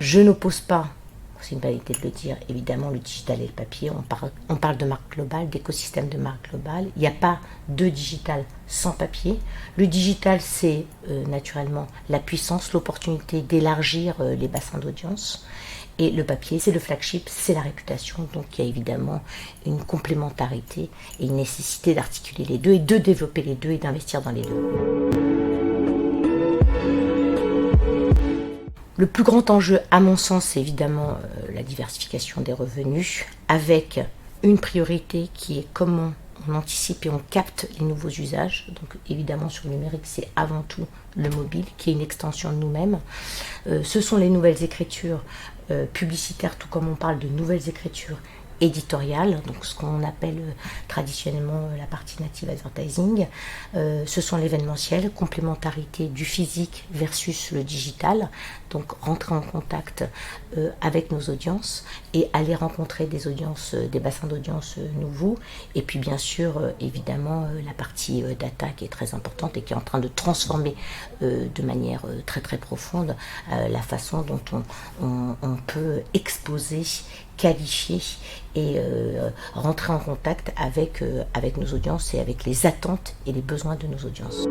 Je n'oppose pas, c'est une vanité de le dire, évidemment le digital et le papier. On parle de marque globale, d'écosystème de marque globale. Il n'y a pas de digital sans papier. Le digital, c'est naturellement la puissance, l'opportunité d'élargir les bassins d'audience. Et le papier, c'est le flagship, c'est la réputation. Donc il y a évidemment une complémentarité et une nécessité d'articuler les deux et de développer les deux et d'investir dans les deux. Le plus grand enjeu, à mon sens, c'est évidemment la diversification des revenus, avec une priorité qui est comment on anticipe et on capte les nouveaux usages. Donc évidemment sur le numérique, c'est avant tout le mobile, qui est une extension de nous-mêmes. Ce sont les nouvelles écritures publicitaires, tout comme on parle de nouvelles écritures éditoriale, donc ce qu'on appelle traditionnellement la partie native advertising. Ce sont l'événementiel, complémentarité du physique versus le digital, donc rentrer en contact avec nos audiences et aller rencontrer des audiences, des bassins d'audience nouveaux, et puis bien sûr évidemment la partie data qui est très importante et qui est en train de transformer de manière très très profonde la façon dont on peut exposer, qualifier et rentrer en contact avec nos audiences et avec les attentes et les besoins de nos audiences.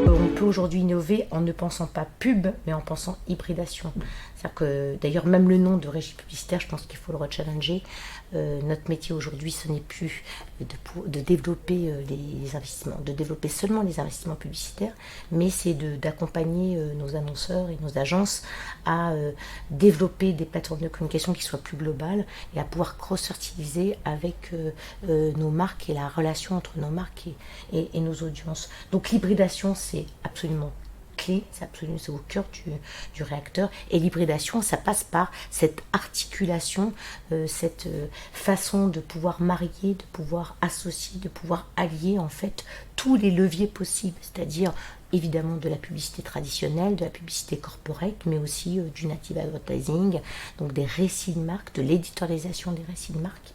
On peut aujourd'hui innover en ne pensant pas pub, mais en pensant hybridation. C'est-à-dire que d'ailleurs même le nom de régie publicitaire, je pense qu'il faut le rechallenger. Notre métier aujourd'hui, ce n'est plus de développer les investissements, de développer seulement les investissements publicitaires, mais c'est d'accompagner nos annonceurs et nos agences à développer des plateformes de communication qui soient plus globales et à pouvoir cross-fertiliser avec nos marques et la relation entre nos marques et nos audiences. Donc l'hybridation, c'est absolument clé, c'est au cœur du réacteur, et l'hybridation, ça passe par cette articulation, cette façon de pouvoir marier, de pouvoir associer, de pouvoir allier en fait tous les leviers possibles, c'est-à-dire évidemment de la publicité traditionnelle, de la publicité corporate, mais aussi du native advertising, donc des récits de marque, de l'éditorialisation des récits de marque,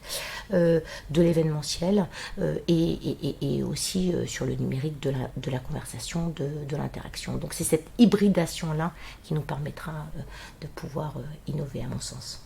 de l'événementiel et aussi sur le numérique de la conversation, de l'interaction. Donc c'est cette hybridation-là qui nous permettra de pouvoir innover à mon sens.